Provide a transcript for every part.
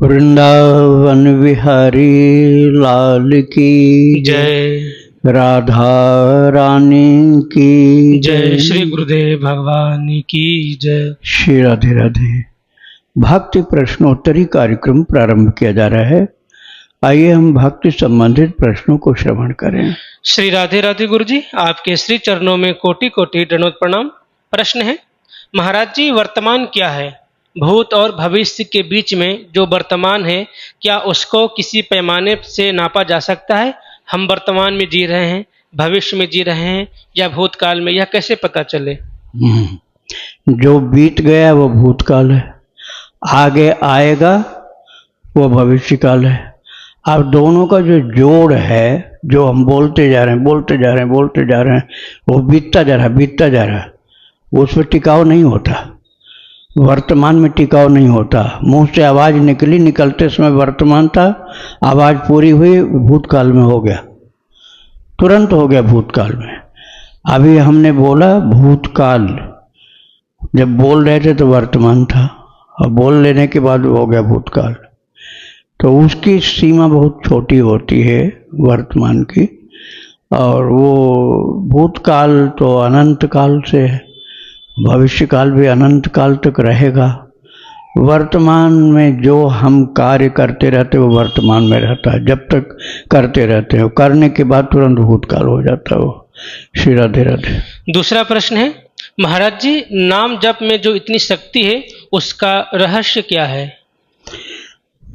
वृंदावन बिहारी लाल की जय। राधा रानी की जय। श्री गुरुदेव भगवान की जय। श्री राधे राधे। भक्ति प्रश्नोत्तरी कार्यक्रम प्रारंभ किया जा रहा है। आइए हम भक्ति संबंधित प्रश्नों को श्रवण करें। श्री राधे राधे गुरु जी, आपके श्री चरणों में कोटि कोटि दंडवत प्रणाम। प्रश्न है, महाराज जी, वर्तमान क्या है? भूत और भविष्य के बीच में जो वर्तमान है, क्या उसको किसी पैमाने से नापा जा सकता है? हम वर्तमान में जी रहे हैं, भविष्य में जी रहे हैं या भूतकाल में, यह कैसे पता चले? जो बीत गया वो भूतकाल है, आगे आएगा वो भविष्य काल है। अब दोनों का जो जोड़ है, जो हम बोलते जा रहे हैं, वो बीतता जा रहा है, उसमें टिकाव नहीं होता। वर्तमान में टिकाव नहीं होता। मुंह से आवाज़ निकलते समय वर्तमान था, आवाज़ पूरी हुई भूतकाल में हो गया, तुरंत हो गया भूतकाल में। अभी हमने बोला भूतकाल, जब बोल रहे थे तो वर्तमान था, और बोल लेने के बाद हो गया भूतकाल। तो उसकी सीमा बहुत छोटी होती है वर्तमान की, और वो भूतकाल तो अनंत काल से है, भविष्य काल भी अनंत काल तक रहेगा। वर्तमान में जो हम कार्य करते रहते हैं वो वर्तमान में रहता है, जब तक करते रहते हैं, करने के बाद तुरंत भूतकाल हो जाता है वो। श्री राधे राधे। दूसरा प्रश्न है, महाराज जी, नाम जप में जो इतनी शक्ति है उसका रहस्य क्या है?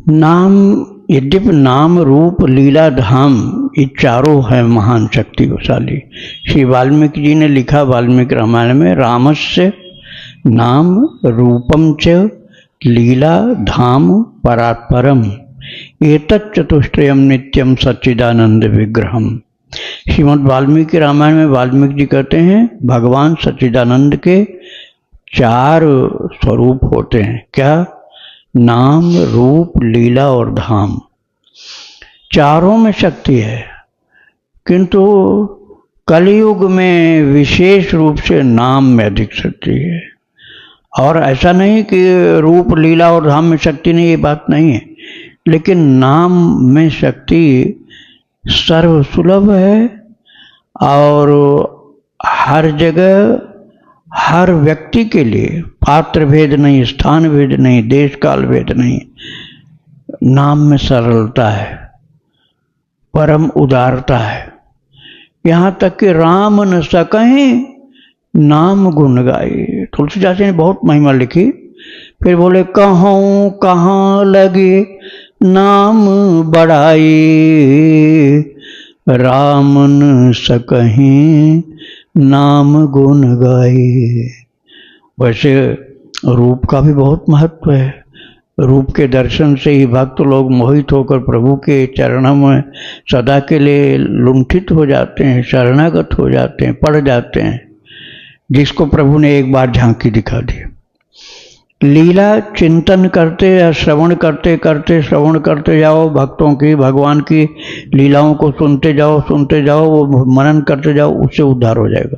नाम, यद्यपि नाम रूप लीला धाम ये चारों है महान शक्तिशाली। श्री वाल्मीकि जी ने लिखा वाल्मीकि रामायण में, रामस्य नाम रूपम च लीला धाम परात्परम एतत् चतुष्टयम नित्यम सच्चिदानंद विग्रहम। श्रीमद् वाल्मीकि रामायण में वाल्मीकि जी कहते हैं भगवान सच्चिदानंद के 4 स्वरूप होते हैं। क्या? नाम, रूप, लीला और धाम। चारों में शक्ति है, किंतु कलयुग में विशेष रूप से नाम में अधिक शक्ति है। और ऐसा नहीं कि रूप, लीला और धाम में शक्ति नहीं, ये बात नहीं है, लेकिन नाम में शक्ति सर्वसुलभ है, और हर जगह हर व्यक्ति के लिए पात्र भेद नहीं, स्थान भेद नहीं, देश काल भेद नहीं। नाम में सरलता है, परम उदारता है। यहाँ तक कि राम न सकहीं नाम गुण गाई। तुलसीदास जी ने बहुत महिमा लिखी। फिर बोले, कहूँ कहाँ लगे नाम बढ़ाई, राम न सकहीं नाम गुण गाई। वैसे रूप का भी बहुत महत्व है। रूप के दर्शन से ही भक्त लोग मोहित होकर प्रभु के चरणों में सदा के लिए लुंठित हो जाते हैं, शरणागत हो जाते हैं, पड़ जाते हैं, जिसको प्रभु ने एक बार झांकी दिखा दी। लीला चिंतन करते या श्रवण करते जाओ, भक्तों की, भगवान की लीलाओं को सुनते जाओ, वो मनन करते जाओ, उससे उद्धार हो जाएगा।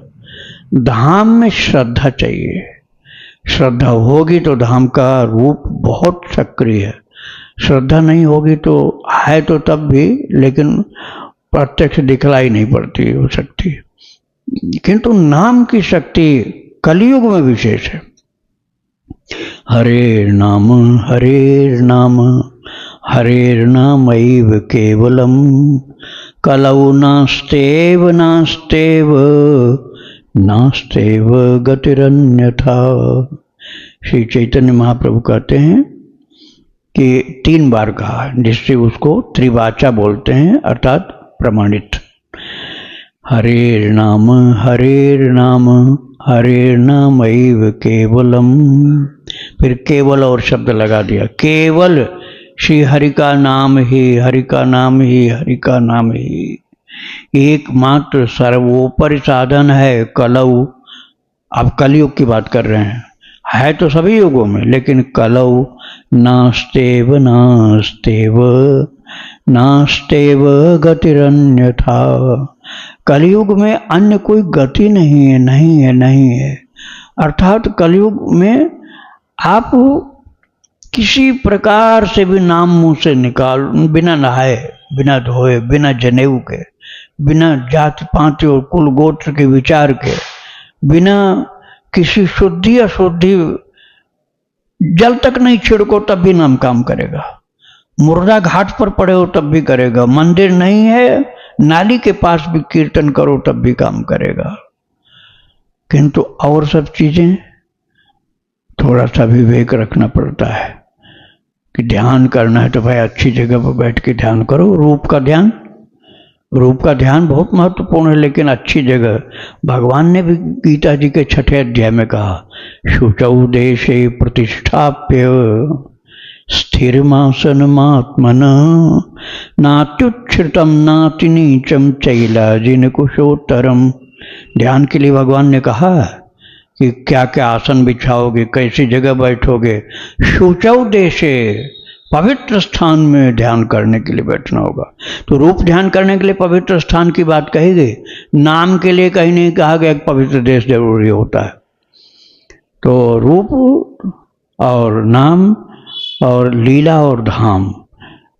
धाम में श्रद्धा चाहिए। श्रद्धा होगी तो धाम का रूप बहुत सक्रिय है। श्रद्धा नहीं होगी तो है तो तब भी, लेकिन प्रत्यक्ष दिखलाई नहीं पड़ती वो शक्ति। किंतु नाम की शक्ति कलयुग में विशेष है। हरेर नाम नामैव केवलम कलौ नास्तेव गतिरन्यथा। श्री चैतन्य महाप्रभु कहते हैं कि 3 बार कहा, जिससे उसको त्रिवाचा बोलते हैं, अर्थात प्रमाणित। हरेर नाम ऐव केवलम। फिर केवल और शब्द लगा दिया। केवल श्री हरि का नाम ही एकमात्र सर्वोपरि साधन है। कलौ, अब कलयुग की बात कर रहे हैं, है तो सभी युगों में, लेकिन कलौ नास्तेव गतिरन्यथा। कलयुग में अन्य कोई गति नहीं है। अर्थात कलयुग में आप किसी प्रकार से भी नाम मुंह से निकाल, बिना नहाए, बिना धोए, बिना जनेऊ के, बिना जात पात और कुल गोत्र के विचार के, बिना किसी शुद्धि अशुद्धि, जल तक नहीं छिड़को तब भी नाम काम करेगा। मुर्दा घाट पर पड़े हो तब भी करेगा। मंदिर नहीं है, नाली के पास भी कीर्तन करो तब भी काम करेगा। किंतु और सब चीजें थोड़ा सा विवेक रखना पड़ता है कि ध्यान करना है तो भाई अच्छी जगह पर बैठ के ध्यान करो। रूप का ध्यान बहुत महत्वपूर्ण है, लेकिन अच्छी जगह। भगवान ने भी गीता जी के 6ठे अध्याय में कहा, शुचौ देशे प्रतिष्ठाप्य स्थिरमासनमात्मन नात्युच्छ्रितम नातिनीचम चैलाजिन कुशोत्तरम। ध्यान के लिए भगवान ने कहा कि क्या क्या आसन बिछाओगे, कैसी जगह बैठोगे। शुचौ देशे, पवित्र स्थान में ध्यान करने के लिए बैठना होगा। तो रूप ध्यान करने के लिए पवित्र स्थान की बात कही गई, नाम के लिए कहीं नहीं कहा गया कि पवित्र देश जरूरी होता है। तो रूप और नाम और लीला और धाम,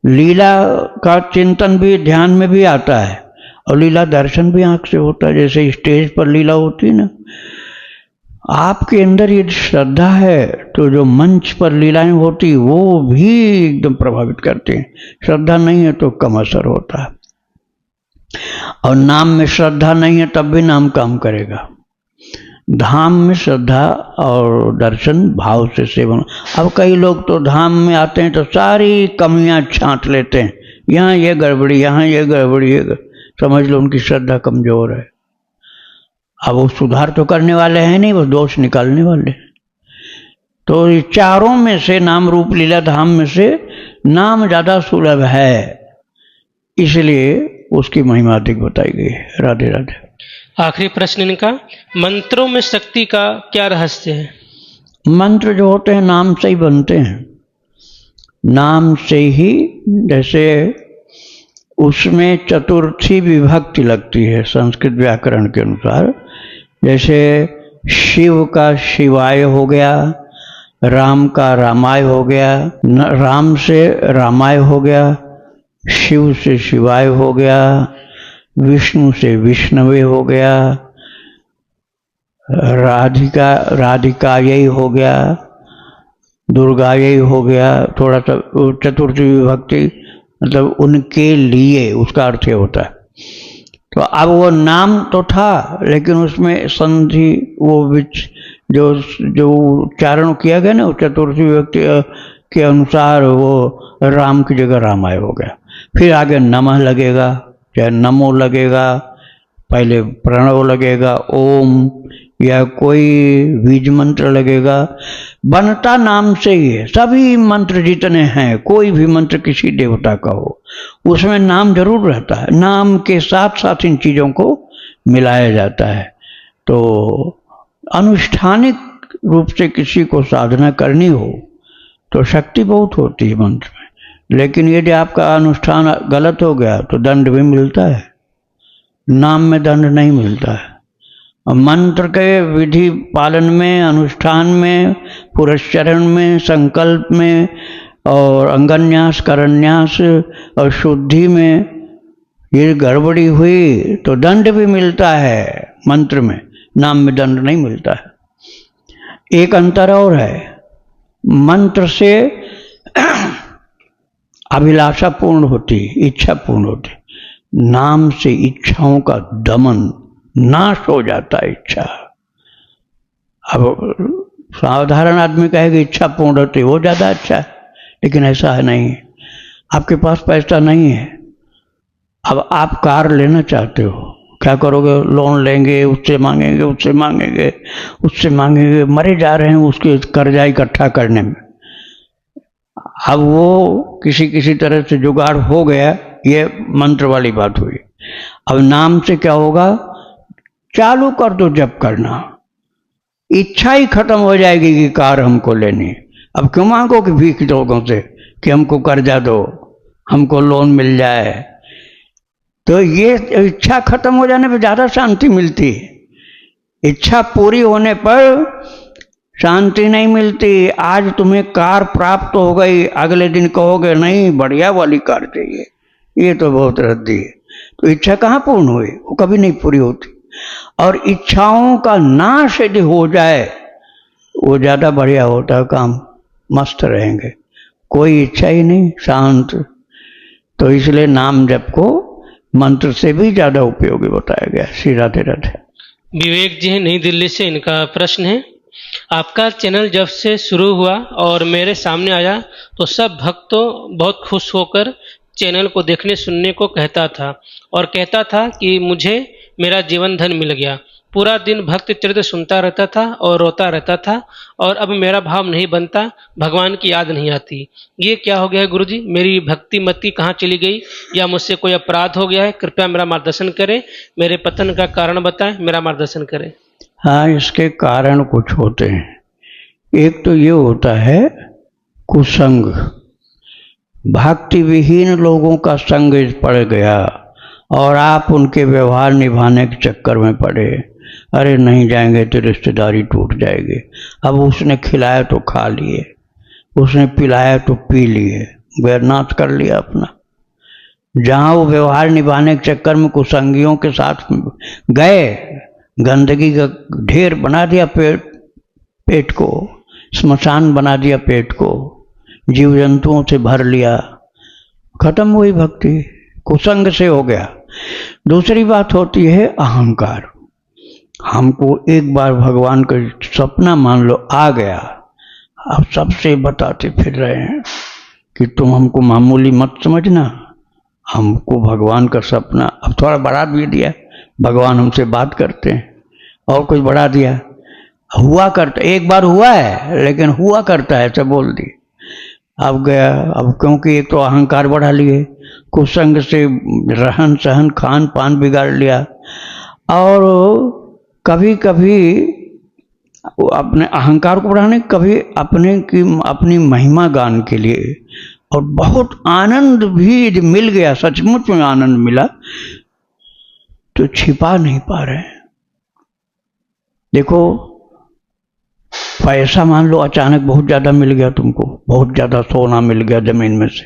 लीला का चिंतन भी ध्यान में भी आता है और लीला दर्शन भी आंख से होता है। जैसे स्टेज पर लीला होती है ना, आपके अंदर यदि श्रद्धा है तो जो मंच पर लीलाएं होती वो भी एकदम प्रभावित करती हैं। श्रद्धा नहीं है तो कम असर होता है। और नाम में श्रद्धा नहीं है तब भी नाम काम करेगा। धाम में श्रद्धा और दर्शन भाव से सेवन। अब कई लोग तो धाम में आते हैं तो सारी कमियां छांट लेते हैं, यहाँ ये गड़बड़ी, यहाँ ये गड़बड़ी, समझ लो उनकी श्रद्धा कमजोर है। अब वो सुधार तो करने वाले हैं नहीं, वो दोष निकालने वाले। तो ये चारों में से, नाम रूप लीला धाम में से नाम ज्यादा सुलभ है, इसलिए उसकी महिमा अधिक बताई गई है। राधे राधे। आखिरी प्रश्न इनका, मंत्रों में शक्ति का क्या रहस्य है? मंत्र जो होते हैं नाम से ही बनते हैं। नाम से ही, जैसे उसमें चतुर्थी विभक्ति लगती है संस्कृत व्याकरण के अनुसार। जैसे शिव का शिवाय हो गया, राम का रामाय हो गया, राम से रामाय हो गया, शिव से शिवाय हो गया, विष्णु से विष्णवे हो गया, राधिकायै हो गया, दुर्गायै हो गया। थोड़ा सा चतुर्थी विभक्ति मतलब उनके लिए, उसका अर्थ ये होता है। तो अब वो नाम तो था, लेकिन उसमें संधि, वो जो उच्चारण किया गया ना चतुर्थी विभक्ति के अनुसार, वो राम की जगह रामाय हो गया। फिर आगे नमः लगेगा, चाहे नमो लगेगा, पहले प्रणव लगेगा, ओम, या कोई बीज मंत्र लगेगा। बनता नाम से ही है। सभी मंत्र जितने हैं, कोई भी मंत्र किसी देवता का हो, उसमें नाम जरूर रहता है। नाम के साथ साथ इन चीजों को मिलाया जाता है। तो अनुष्ठानिक रूप से किसी को साधना करनी हो तो शक्ति बहुत होती है मंत्र में, लेकिन यदि आपका अनुष्ठान गलत हो गया तो दंड भी मिलता है। नाम में दंड नहीं मिलता है। मंत्र के विधि पालन में, अनुष्ठान में, पुरस्चरण में, संकल्प में और अंगन्यास, करन्यास और शुद्धि में ये गड़बड़ी हुई तो दंड भी मिलता है मंत्र में, नाम में दंड नहीं मिलता है। एक अंतर और है, मंत्र से अभिलाषा पूर्ण होती, इच्छा पूर्ण होती। नाम से इच्छाओं का दमन, नाश हो जाता है इच्छा। अब साधारण आदमी कहेगा इच्छा पूर्ण होती, वो ज्यादा अच्छा है, लेकिन ऐसा है नहीं। आपके पास पैसा नहीं है, अब आप कार लेना चाहते हो, क्या करोगे? लोन लेंगे, उससे मांगेंगे, उससे मांगेंगे, उससे मांगेंगे, मरे जा रहे हैं उसके कर्जा इकट्ठा करने में। अब वो किसी तरह से जुगाड़ हो गया, ये मंत्र वाली बात हुई। अब नाम से क्या होगा? चालू कर दो जप करना, इच्छा ही खत्म हो जाएगी कि कार हमको लेनी। अब क्यों मांगो कि भीख लोगों से कि हमको कर्जा दो, हमको लोन मिल जाए। तो ये इच्छा खत्म हो जाने पर ज्यादा शांति मिलती है। इच्छा पूरी होने पर शांति नहीं मिलती। आज तुम्हें कार प्राप्त हो गई, अगले दिन कहोगे नहीं बढ़िया वाली कार चाहिए, ये तो बहुत रद्दी है। तो इच्छा कहाँ पूर्ण हुई? वो कभी नहीं पूरी होती। और इच्छाओं का नाश यदि हो जाए वो ज़्यादा बढ़िया होता है काम, मस्त रहेंगे, कोई इच्छा ही नहीं, शांत। तो इसलिए नाम जप को मंत्र से भी ज़्यादा उपयोगी बताया गया। श्री राधे राधे। विवेक जी नई दिल्ली से, इनका प्रश्न है, आपका चैनल जब से शुरू हुआ और मेरे सामने आया तो सब भक्तों बहुत खुश होकर चैनल को देखने सुनने को कहता था और कहता था कि मुझे मेरा जीवन धन मिल गया। पूरा दिन भक्त चरित्र सुनता रहता था और रोता रहता था और अब मेरा भाव नहीं बनता, भगवान की याद नहीं आती। ये क्या हो गया है गुरुजी? मेरी भक्ति मति कहाँ चली गई या मुझसे कोई अपराध हो गया है? कृपया मेरा मार्गदर्शन करें, मेरे पतन का कारण बताएं, मेरा मार्गदर्शन करें। हाँ, इसके कारण कुछ होते हैं। एक तो ये होता है कुसंग, भक्ति विहीन लोगों का संग पड़ गया और आप उनके व्यवहार निभाने के चक्कर में पड़े। अरे नहीं जाएंगे तो रिश्तेदारी टूट जाएगी। अब उसने खिलाया तो खा लिए, उसने पिलाया तो पी लिए, वैरनाथ कर लिया अपना। जहाँ वो व्यवहार निभाने के चक्कर में कुसंगियों के साथ गए, गंदगी का ढेर बना दिया पेट को, स्मशान बना दिया पेट को, जीव जंतुओं से भर लिया, खत्म हुई भक्ति, कुसंग से हो गया। दूसरी बात होती है अहंकार। हमको एक बार भगवान का सपना मान लो आ गया, अब सबसे बताते फिर रहे हैं कि तुम हमको मामूली मत समझना, हमको भगवान का सपना अब थोड़ा बढ़ा भी दिया, भगवान हमसे बात करते हैं और कुछ बढ़ा दिया, हुआ करता, एक बार हुआ है लेकिन हुआ करता है ऐसा बोल दी। अब गया, अब क्योंकि एक तो अहंकार बढ़ा लिए, कुसंग से रहन सहन खान पान बिगाड़ लिया, और कभी कभी अपने अहंकार को बढ़ाने, कभी अपनी महिमा गान के लिए, और बहुत आनंद भी मिल गया, सचमुच में आनंद मिला तो छिपा नहीं पा रहे। देखो पैसा मान लो अचानक बहुत ज़्यादा मिल गया तुमको, बहुत ज़्यादा सोना मिल गया ज़मीन में से,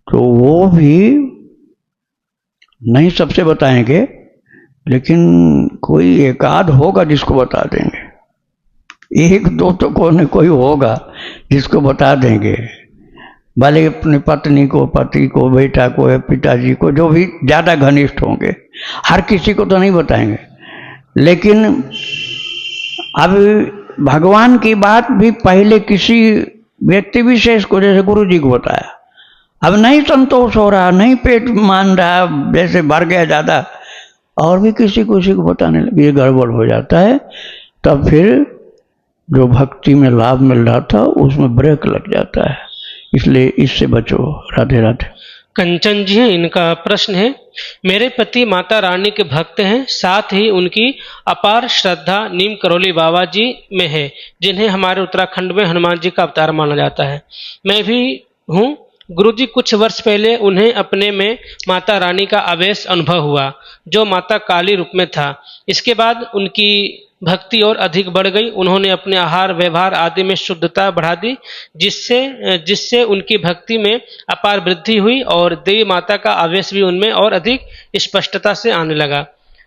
तो वो भी नहीं सबसे बताएंगे, लेकिन कोई एकाध होगा जिसको बता देंगे, एक दो तो कोई होगा जिसको बता देंगे, भले अपनी पत्नी को, पति को, बेटा को या पिताजी को, जो भी ज़्यादा घनिष्ठ होंगे। हर किसी को तो नहीं बताएंगे, लेकिन अब भगवान की बात भी पहले किसी व्यक्ति विशेष को, जैसे गुरु जी को बताया, अब नहीं संतोष हो रहा, नहीं पेट मान रहा, जैसे भर गया ज़्यादा, और भी किसी को बताने लगे, ये गड़बड़ हो जाता है। तब फिर जो भक्ति में लाभ मिल रहा था उसमें ब्रेक लग जाता है, इसलिए इससे बचो। राधे राधे। कंचन जी हैं, इनका प्रश्न है, मेरे पति माता रानी के भक्त हैं, साथ ही उनकी अपार श्रद्धा नीम करौली बाबा जी में है, जिन्हें हमारे उत्तराखंड में हनुमान जी का अवतार माना जाता है। मैं भी हूँ। गुरुजी, कुछ वर्ष पहले उन्हें अपने में माता रानी का आवेश अनुभव हुआ, जो माता काली रूप में था। इसके बाद उनकी भक्ति और अधिक बढ़ गई। उन्होंने अपने आहार व्यवहार आदि में शुद्धता बढ़ा दी, जिससे उनकी भक्ति में अपार वृद्धि हुई और देवी माता का आवेश भी उनमें और अधिक स्पष्टता से आने लगा।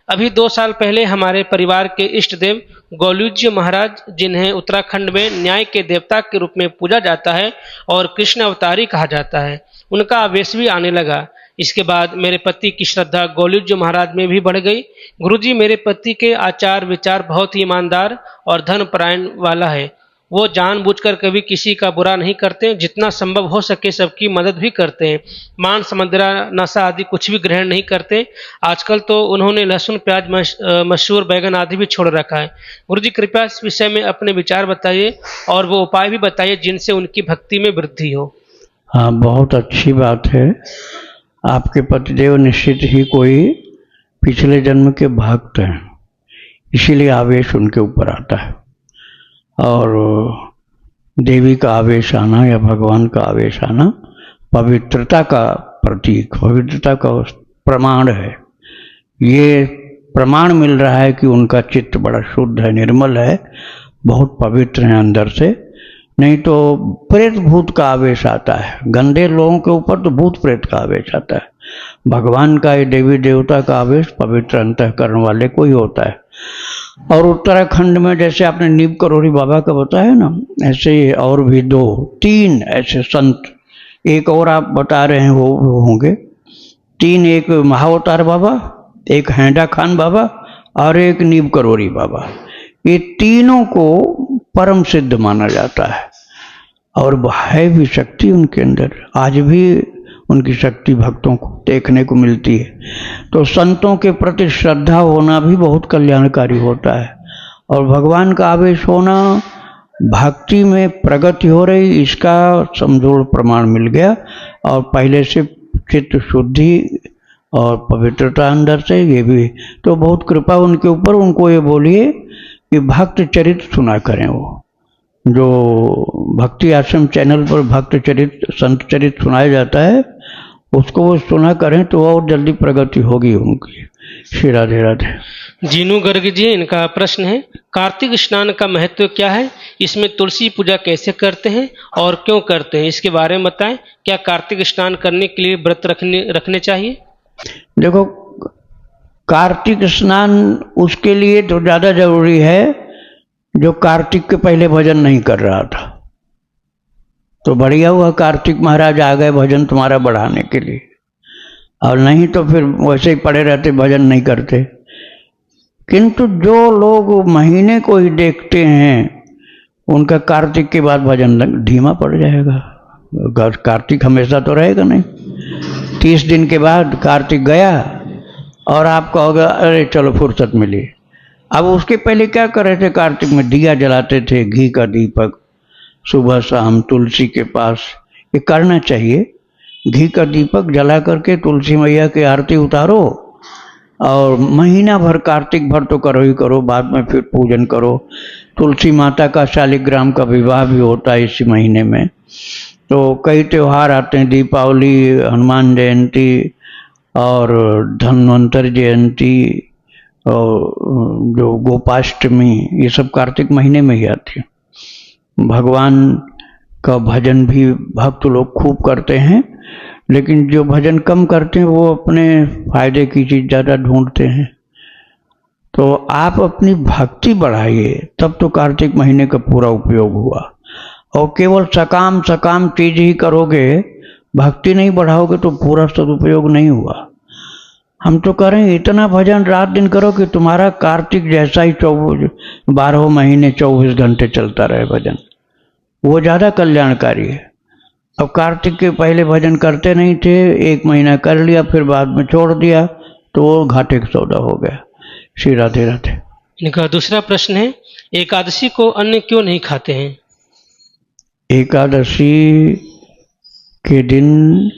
अभी 2 साल पहले हमारे परिवार के इष्ट देव गौलूज्य महाराज, जिन्हें उत्तराखंड में न्याय के देवता के रूप में पूजा जाता है और कृष्ण अवतारी कहा जाता है, उनका आवेश भी आने लगा। इसके बाद मेरे पति की श्रद्धा गौलूज्य महाराज में भी बढ़ गई। गुरुजी, मेरे पति के आचार विचार बहुत ही ईमानदार और धन परायण वाला है। वो जानबूझकर कभी किसी का बुरा नहीं करते, जितना संभव हो सके सबकी मदद भी करते हैं। मांस मदिरा नशा आदि कुछ भी ग्रहण नहीं करते। आजकल तो उन्होंने लहसुन प्याज मशहूर बैगन आदि भी छोड़ रखा है। गुरुजी, कृपया इस विषय में अपने विचार बताइए और वो उपाय भी बताइए जिनसे उनकी भक्ति में वृद्धि हो। हाँ, बहुत अच्छी बात है। आपके पतिदेव निश्चित ही कोई पिछले जन्म के भक्त हैं, इसीलिए आवेश उनके ऊपर आता है। और देवी का आवेश आना या भगवान का आवेश आना पवित्रता का प्रतीक, पवित्रता का प्रमाण है। ये प्रमाण मिल रहा है कि उनका चित्त बड़ा शुद्ध है, निर्मल है, बहुत पवित्र हैं अंदर से, नहीं तो प्रेत भूत का आवेश आता है। गंदे लोगों के ऊपर तो भूत प्रेत का आवेश आता है। भगवान का, ये देवी देवता का आवेश पवित्र अंतःकरण वाले को ही होता है। और उत्तराखंड में जैसे आपने नीम करोड़ी बाबा का बताया ना, ऐसे ही और भी 2-3 ऐसे संत, एक और आप बता रहे हैं वो होंगे 3, एक महाअवतार बाबा, एक हैंडा खान बाबा और एक नीम करोड़ी बाबा। ये तीनों को परम सिद्ध माना जाता है और है भी शक्ति उनके अंदर, आज भी उनकी शक्ति भक्तों को देखने को मिलती है। तो संतों के प्रति श्रद्धा होना भी बहुत कल्याणकारी होता है और भगवान का आवेश होना, भक्ति में प्रगति हो रही, इसका समझोड़ प्रमाण मिल गया। और पहले से चित्त शुद्धि और पवित्रता अंदर से, ये भी तो बहुत कृपा उनके ऊपर। उनको ये बोलिए कि भक्त चरित्र सुना करें। वो जो भक्ति आश्रम चैनल पर भक्त चरित्र, संत चरित्र सुनाया जाता है, उसको वो सुना करें तो और जल्दी प्रगति होगी उनकी। श्री राधे राधे। जीनू गर्ग जी, इनका प्रश्न है, कार्तिक स्नान का महत्व क्या है? इसमें तुलसी पूजा कैसे करते हैं और क्यों करते हैं, इसके बारे में बताएं। क्या कार्तिक स्नान करने के लिए व्रत रखने चाहिए? देखो, कार्तिक स्नान उसके लिए तो ज़्यादा जरूरी है जो कार्तिक के पहले भजन नहीं कर रहा था। तो बढ़िया हुआ कार्तिक महाराज आ गए भजन तुम्हारा बढ़ाने के लिए, और नहीं तो फिर वैसे ही पड़े रहते, भजन नहीं करते। किंतु जो लोग महीने को ही देखते हैं, उनका कार्तिक के बाद भजन धीमा पड़ जाएगा। कार्तिक हमेशा तो रहेगा नहीं। 30 दिन के बाद कार्तिक गया और आप कहोगे अरे चलो फुर्सत मिली। अब उसके पहले क्या कर रहे थे? कार्तिक में दिया जलाते थे, घी का दीपक, सुबह शाम तुलसी के पास। ये करना चाहिए। घी का दीपक जला करके तुलसी मैया की आरती उतारो और महीना भर, कार्तिक भर तो करो ही करो, बाद में फिर पूजन करो। तुलसी माता का शालिग्राम का विवाह भी होता है इसी महीने में। तो कई त्यौहार आते हैं, दीपावली, हनुमान जयंती और धन्वंतर जयंती और जो गोपाष्टमी, ये सब कार्तिक महीने में ही आती है। भगवान का भजन भी भक्त लोग खूब करते हैं, लेकिन जो भजन कम करते हैं वो अपने फायदे की चीज़ ज़्यादा ढूंढते हैं। तो आप अपनी भक्ति बढ़ाइए, तब तो कार्तिक महीने का पूरा उपयोग हुआ। और केवल सकाम सकाम चीज ही करोगे, भक्ति नहीं बढ़ाओगे तो पूरा सदुपयोग नहीं हुआ। हम तो करें इतना भजन रात दिन करो कि तुम्हारा कार्तिक जैसा ही 12 महीने 24 घंटे चलता रहे भजन, वो ज़्यादा कल्याणकारी है। अब कार्तिक के पहले भजन करते नहीं थे, 1 महीना कर लिया, फिर बाद में छोड़ दिया, तो वो घाटे का सौदा हो गया। श्री राधे राधे। इनका दूसरा प्रश्न है, एकादशी को अन्न क्यों नहीं खाते हैं? एकादशी के दिन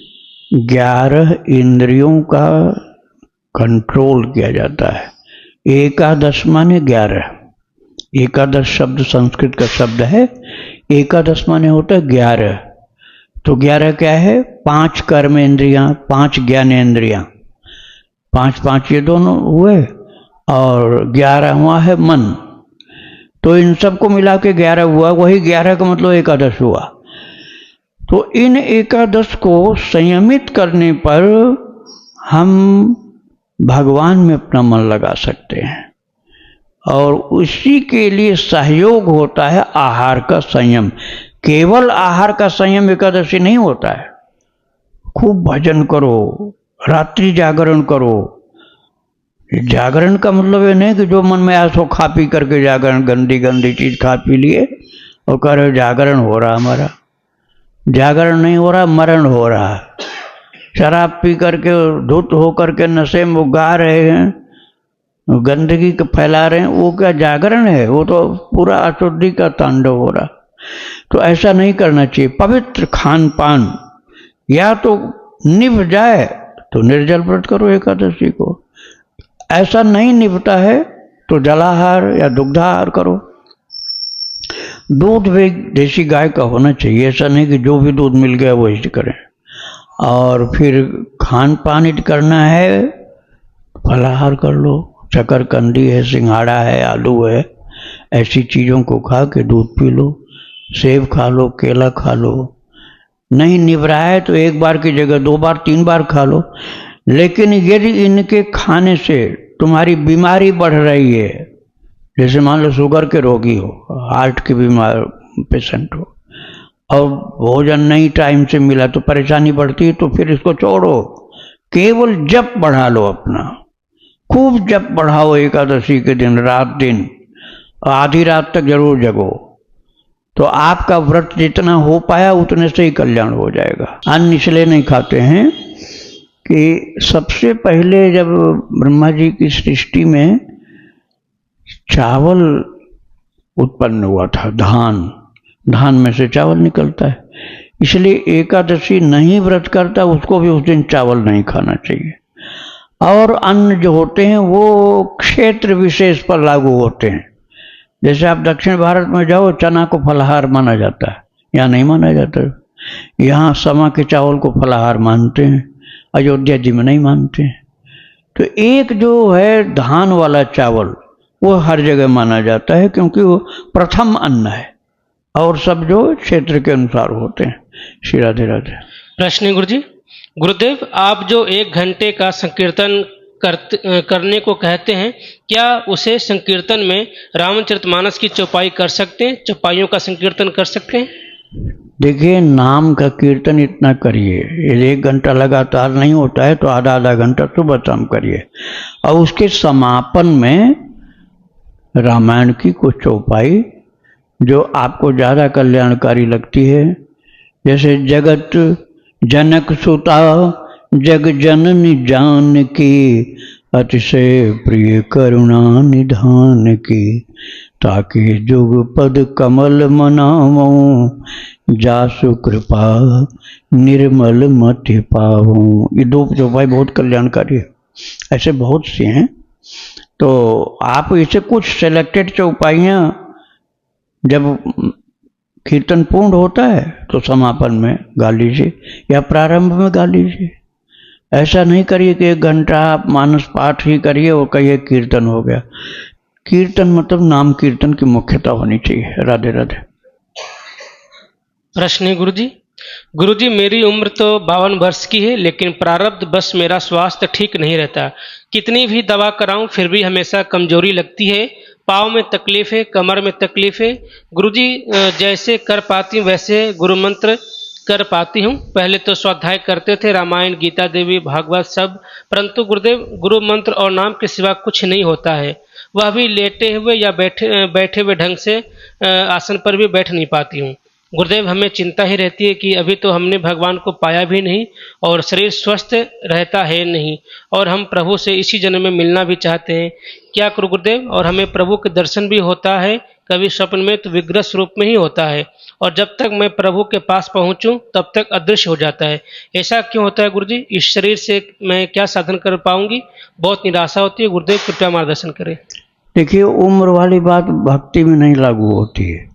11 इंद्रियों का कंट्रोल किया जाता है। एकादश माने 11। एकादश शब्द संस्कृत का शब्द है, एकादश माने होता है 11। तो 11 क्या है? 5 कर्म इंद्रियां, 5 ज्ञान इंद्रियां, 5 ये दोनों हुए, और 11वां है मन। तो इन सबको मिला के 11 हुआ, वही 11 का मतलब एकादश हुआ। तो इन एकादश को संयमित करने पर हम भगवान में अपना मन लगा सकते हैं, और उसी के लिए सहयोग होता है आहार का संयम। केवल आहार का संयम एकादशी नहीं होता है। खूब भजन करो, रात्रि जागरण करो। जागरण का मतलब ये नहीं कि जो मन में आया सो खा पी करके जागरण, गंदी गंदी चीज खा पी लिए और कह रहे जागरण हो रहा। हमारा जागरण नहीं हो रहा, मरण हो रहा है। शराब पी करके धुत हो करके नशे में गा रहे हैं, गंदगी को फैला रहे हैं, वो क्या जागरण है? वो तो पूरा अशुद्धि का तांडव हो रहा। तो ऐसा नहीं करना चाहिए। पवित्र खान पान, या तो निभ जाए तो निर्जल व्रत करो एकादशी को, ऐसा नहीं निभता है तो जलाहार या दुग्धाहार करो। दूध भी देसी गाय का होना चाहिए, ऐसा नहीं कि जो भी दूध मिल गया वही करें। और फिर खान पान करना है, फलाहार कर लो, शकरकंदी है, सिंघाड़ा है, आलू है, ऐसी चीज़ों को खा के दूध पी लो, सेब खा लो, केला खा लो। नहीं निभ रहा है तो एक बार की जगह 2 बार 3 बार खा लो। लेकिन यदि इनके खाने से तुम्हारी बीमारी बढ़ रही है, जैसे मान लो शुगर के रोगी हो, हार्ट के बीमार पेशेंट हो, और भोजन नहीं टाइम से मिला तो परेशानी बढ़ती है, तो फिर इसको छोड़ो। केवल जप बढ़ा लो अपना, खूब जप बढ़ाओ एकादशी के दिन, रात दिन, आधी रात तक जरूर जगो, तो आपका व्रत जितना हो पाया उतने से ही कल्याण हो जाएगा। अन्न इसलिए नहीं खाते हैं कि सबसे पहले जब ब्रह्मा जी की सृष्टि में चावल उत्पन्न हुआ था, धान में से चावल निकलता है, इसलिए एकादशी नहीं व्रत करता उसको भी उस दिन चावल नहीं खाना चाहिए। और अन्न जो होते हैं वो क्षेत्र विशेष पर लागू होते हैं। जैसे आप दक्षिण भारत में जाओ, चना को फलाहार माना जाता है, यहाँ नहीं माना जाता। यहाँ समा के चावल को फलाहार मानते हैं, अयोध्या जी में नहीं मानते हैं। तो एक जो है धान वाला चावल वो हर जगह माना जाता है, क्योंकि वो प्रथम अन्न है, और सब जो क्षेत्र के अनुसार होते हैं। श्री राधे राधे। प्रश्न है गुरुजी, गुरुदेव आप जो 1 घंटे का संकीर्तन करने को कहते हैं, क्या उसे संकीर्तन में रामचरितमानस की चौपाई कर सकते हैं, चौपाइयों का संकीर्तन कर सकते हैं? देखिए, नाम का कीर्तन इतना करिए, यदि 1 घंटा लगातार नहीं होता है तो आधा घंटा सुबह शाम करिए, और उसके समापन में रामायण की कुछ चौपाई जो आपको ज़्यादा कल्याणकारी लगती है, जैसे जगत जनक सुता जग जननी जानकी, अतिशय प्रिय करुणा निधान की, ताकि जुग पद कमल मनावो, जासु कृपा निर्मल मति पावो। ये 2 चौपाई बहुत कल्याणकारी है, ऐसे बहुत से हैं। तो आप इसे कुछ सेलेक्टेड चौपाइयाँ जब कीर्तन पूर्ण होता है तो समापन में गा लीजिए या प्रारंभ में गा लीजिए। ऐसा नहीं करिए कि 1 घंटा आप मानस पाठ ही करिए और कहिए कीर्तन हो गया। कीर्तन मतलब नाम कीर्तन की मुख्यता होनी चाहिए। राधे राधे। प्रश्न है गुरुजी मेरी उम्र तो 52 वर्ष की है, लेकिन प्रारब्ध बस मेरा स्वास्थ्य ठीक नहीं रहता। कितनी भी दवा कराऊं फिर भी हमेशा कमजोरी लगती है, पाँव में तकलीफ है, कमर में तकलीफ है। गुरुजी जैसे कर पाती हूँ वैसे गुरु मंत्र कर पाती हूँ। पहले तो स्वाध्याय करते थे, रामायण, गीता देवी, भागवत सब, परंतु गुरुदेव गुरु मंत्र और नाम के सिवा कुछ नहीं होता है। वह भी लेटे हुए या बैठे हुए ढंग से आसन पर भी बैठ नहीं पाती हूँ। गुरुदेव हमें चिंता ही रहती है कि अभी तो हमने भगवान को पाया भी नहीं और शरीर स्वस्थ रहता है नहीं, और हम प्रभु से इसी जन्म में मिलना भी चाहते हैं। क्या करूं गुरुदेव? और हमें प्रभु के दर्शन भी होता है, कभी स्वप्न में तो विग्रह स्वरूप में ही होता है, और जब तक मैं प्रभु के पास पहुंचूं तब तक अदृश्य हो जाता है। ऐसा क्यों होता है गुरुजी? इस शरीर से मैं क्या साधन कर पाऊंगी? बहुत निराशा होती है। गुरुदेव कृपया मार्गदर्शन करें। देखिए, उम्र वाली बात भक्ति में नहीं लागू होती है।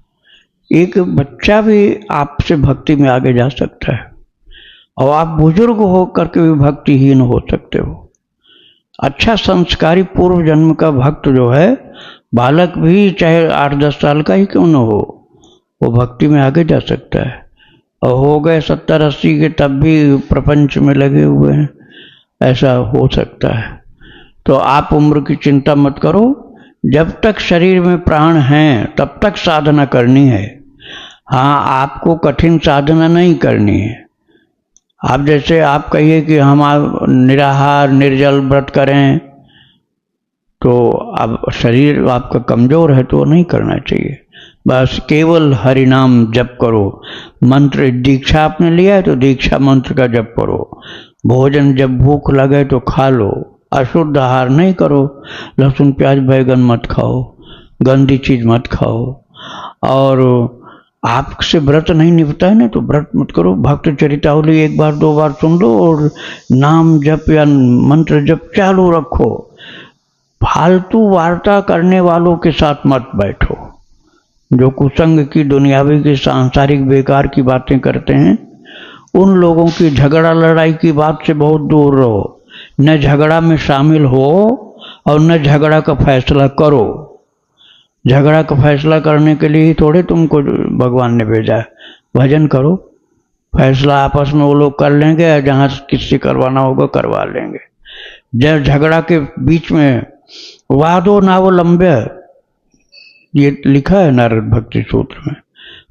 एक बच्चा भी आपसे भक्ति में आगे जा सकता है, और आप बुजुर्ग हो करके भी भक्तिहीन हो सकते हो। अच्छा संस्कारी पूर्व जन्म का भक्त जो है, बालक भी चाहे 8-10 साल का ही क्यों न हो, वो भक्ति में आगे जा सकता है। और हो गए 70-80 के तब भी प्रपंच में लगे हुए हैं, ऐसा हो सकता है। तो आप उम्र की चिंता मत करो, जब तक शरीर में प्राण हैं तब तक साधना करनी है। हाँ, आपको कठिन साधना नहीं करनी है। आप जैसे आप कहिए कि हम निराहार निर्जल व्रत करें, तो अब शरीर आपका कमजोर है तो नहीं करना चाहिए। बस केवल हरि नाम जप करो। मंत्र दीक्षा आपने लिया है तो दीक्षा मंत्र का जप करो। भोजन जब भूख लगे तो खा लो, अशुद्ध आहार नहीं करो। लहसुन प्याज बैगन मत खाओ, गंदी चीज मत खाओ। और आपसे व्रत नहीं निभता है ना तो व्रत मत करो। भक्त चरितावली 1 बार 2 बार सुन लो और नाम जप या मंत्र जप चालू रखो। फालतू वार्ता करने वालों के साथ मत बैठो, जो कुसंग की, दुनियावी की, सांसारिक बेकार की बातें करते हैं। उन लोगों की झगड़ा लड़ाई की बात से बहुत दूर रहो। न झगड़ा में शामिल हो और न झगड़ा का फैसला करो। झगड़ा का फैसला करने के लिए ही थोड़े तुमको भगवान ने भेजा है। भजन करो, फैसला आपस में वो लोग कर लेंगे, या जहाँ किससे करवाना होगा करवा लेंगे। जब झगड़ा के बीच में वादो नावलंब्य, ये लिखा है नारद भक्ति सूत्र में,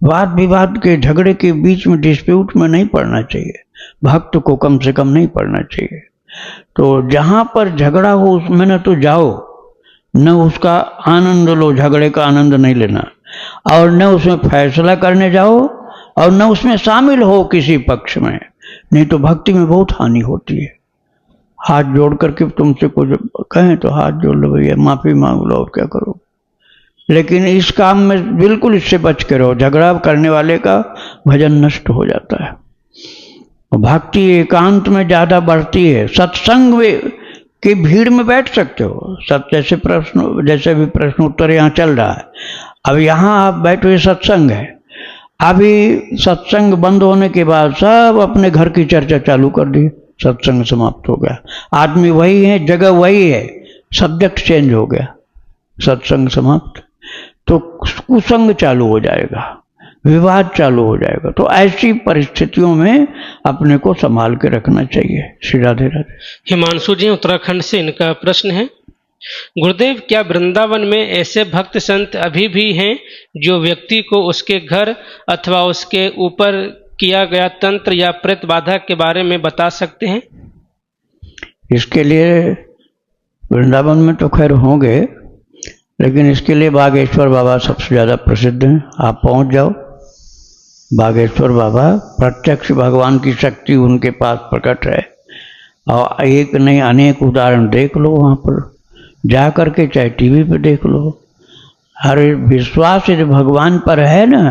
वाद विवाद के झगड़े के बीच में डिस्प्यूट में नहीं पड़ना चाहिए, भक्त को कम से कम नहीं पड़ना चाहिए। तो जहाँ पर झगड़ा हो उसमें न तो जाओ, न उसका आनंद लो, झगड़े का आनंद नहीं लेना, और न उसमें फैसला करने जाओ, और न उसमें शामिल हो किसी पक्ष में, नहीं तो भक्ति में बहुत हानि होती है। हाथ जोड़ करके तुमसे कुछ कहें तो हाथ जोड़ लो भैया, माफी मांग लो, और क्या करो। लेकिन इस काम में बिल्कुल इससे बच के रहो, झगड़ा करने वाले का भजन नष्ट हो जाता है। भक्ति एकांत में ज्यादा बढ़ती है। सत्संग की भीड़ में बैठ सकते हो, सब जैसे भी प्रश्न उत्तर यहाँ चल रहा है, अब यहाँ आप बैठो, ये सत्संग है। अभी सत्संग बंद होने के बाद सब अपने घर की चर्चा चालू कर दी, सत्संग समाप्त हो गया। आदमी वही है, जगह वही है, सब्जेक्ट चेंज हो गया, सत्संग समाप्त। तो कुसंग चालू हो जाएगा, विवाद चालू हो जाएगा। तो ऐसी परिस्थितियों में अपने को संभाल के रखना चाहिए। श्री राधे राधे। हिमांशु जी उत्तराखंड से, इनका प्रश्न है, गुरुदेव क्या वृंदावन में ऐसे भक्त संत अभी भी हैं जो व्यक्ति को उसके घर अथवा उसके ऊपर किया गया तंत्र या प्रेत बाधा के बारे में बता सकते हैं? इसके लिए वृंदावन में तो खैर होंगे, लेकिन इसके लिए बागेश्वर बाबा सबसे ज़्यादा प्रसिद्ध हैं। आप पहुंच जाओ, बागेश्वर बाबा प्रत्यक्ष भगवान की शक्ति उनके पास प्रकट है, और एक नहीं अनेक उदाहरण देख लो वहाँ पर जा करके, चाहे टीवी पे देख लो। हर विश्वास यदि भगवान पर है ना,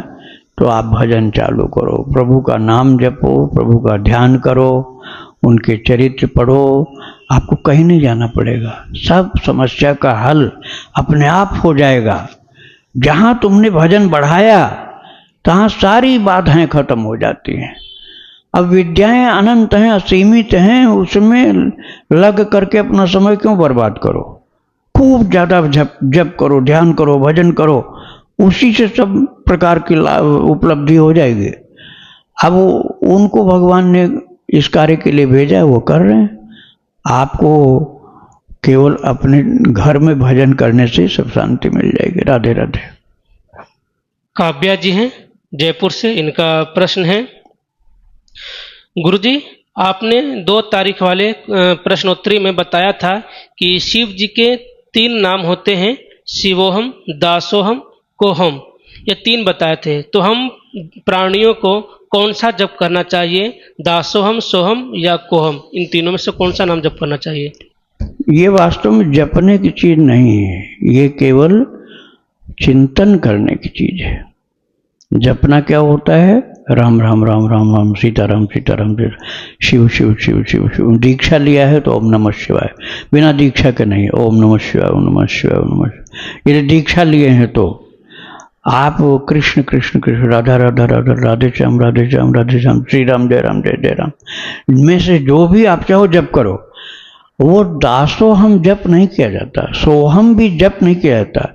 तो आप भजन चालू करो, प्रभु का नाम जपो, प्रभु का ध्यान करो, उनके चरित्र पढ़ो, आपको कहीं नहीं जाना पड़ेगा, सब समस्या का हल अपने आप हो जाएगा। जहाँ तुमने भजन बढ़ाया तहाँ सारी बाधाएं खत्म हो जाती हैं। अब विद्याएं अनंत हैं, असीमित हैं, उसमें लग करके अपना समय क्यों बर्बाद करो। खूब ज़्यादा जप करो, ध्यान करो, भजन करो, उसी से सब प्रकार की उपलब्धि हो जाएगी। अब उनको भगवान ने इस कार्य के लिए भेजा है, वो कर रहे हैं। आपको केवल अपने घर में भजन करने से सब शांति मिल जाएगी। राधे राधे। काव्या जी हैं जयपुर से, इनका प्रश्न है, गुरुजी आपने 2 तारीख वाले प्रश्नोत्तरी में बताया था कि शिव जी के 3 नाम होते हैं, शिवोहम, दासोहम, कोहम, ये 3 बताए थे। तो हम प्राणियों को कौन सा जप करना चाहिए, दासोहम, सोहम या कोहम? इन तीनों में से कौन सा नाम जप करना चाहिए? ये वास्तव में जपने की चीज नहीं है, ये केवल चिंतन करने की चीज है। जपना क्या होता है? राम राम राम राम राम, सीताराम सीताराम, शिव शिव शिव शिव शिव। दीक्षा लिया है तो ओम नमः शिवाय, बिना दीक्षा के नहीं, ओम नमः शिवाय, ओम नमः शिवाय, ओम नमः शिवाय। यदि दीक्षा लिए हैं तो आप कृष्ण कृष्ण कृष्ण, राधा राधा राधा, राधे श्याम राधे श्याम राधे श्याम, श्री राम जय राम जय जय राम, इनमें से जो भी आप चाहो जप करो। वो दासोहम जप नहीं किया जाता, सोहम भी जप नहीं किया जाता।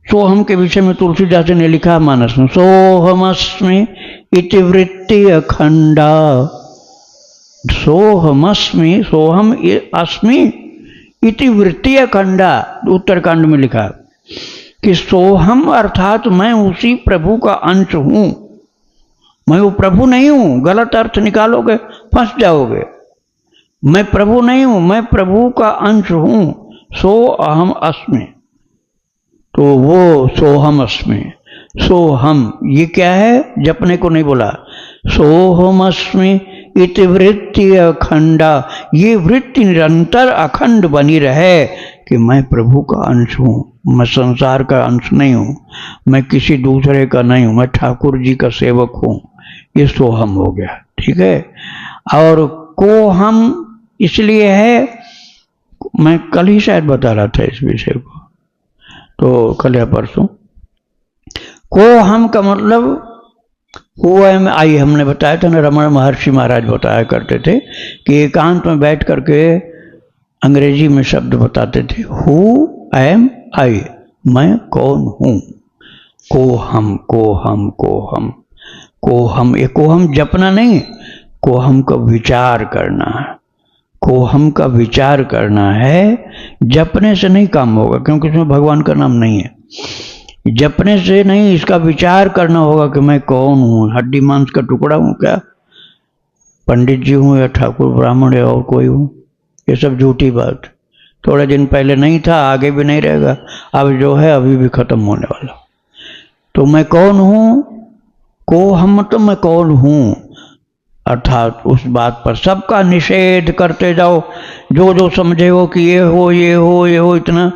सोहम के विषय में तुलसीदास ने लिखा मानस में, सोहमस्मि इति वृत्ति अखंडा। सोहमस्मि, सोहम अस्मि इति वृत्ति अखंडा, उत्तरकांड में लिखा कि सोहम अर्थात मैं उसी प्रभु का अंश हूं, मैं वो प्रभु नहीं हूं। गलत अर्थ निकालोगे फंस जाओगे। मैं प्रभु नहीं हूं, मैं प्रभु का अंश हूं। सो अहम अस्मि, तो वो सोहम अस्मि, सोहम ये क्या है? जपने को नहीं बोला। सोहम अस्मि इति वृत्ति अखंडा, ये वृत्ति निरंतर अखंड बनी रहे कि मैं प्रभु का अंश हूँ, मैं संसार का अंश नहीं हूँ, मैं किसी दूसरे का नहीं हूँ, मैं ठाकुर जी का सेवक हूँ। ये सोहम हो गया, ठीक है। और को हम इसलिए है, मैं कल ही शायद बता रहा था इस विषय को, तो कल या परसों। को हम का मतलब हु एम आई, हमने बताया था ना, रमण महर्षि महाराज बताया करते थे कि एकांत में बैठ करके अंग्रेजी में शब्द बताते थे, हु एम आई, मैं कौन हूं। को हम को हम को हम को हम, ये को हम जपना नहीं, को हम का विचार करना है। को हम का विचार करना है, जपने से नहीं काम होगा, क्योंकि इसमें भगवान का नाम नहीं है। जपने से नहीं, इसका विचार करना होगा कि मैं कौन हूं, हड्डी मांस का टुकड़ा हूं क्या, पंडित जी हूं या ठाकुर ब्राह्मण या और कोई हूं। ये सब झूठी बात। थोड़े दिन पहले नहीं था, आगे भी नहीं रहेगा, अब जो है अभी भी खत्म होने वाला। तो मैं कौन हूं, को हम तो मैं कौन हूं, अर्थात उस बात पर सबका निषेध करते जाओ। जो जो समझे हो कि ये हो ये हो ये हो, इतना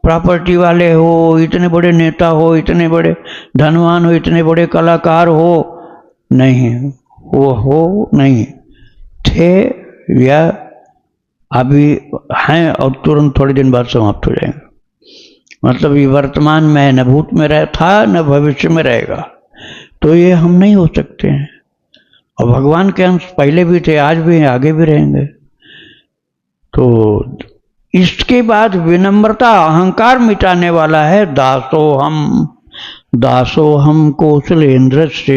प्रॉपर्टी वाले हो, इतने बड़े नेता हो, इतने बड़े धनवान हो, इतने बड़े कलाकार हो, नहीं, वो हो नहीं थे या अभी हैं और तुरंत थोड़े दिन बाद समाप्त हो जाएंगे। मतलब ये वर्तमान में न भूत में रह था न भविष्य में रहेगा, तो ये हम नहीं हो सकते हैं। और भगवान के अंश पहले भी थे, आज भी हैं, आगे भी रहेंगे। तो इसके बाद विनम्रता, अहंकार मिटाने वाला है दासोहम। दासोहम कौशलेन्द्रस्य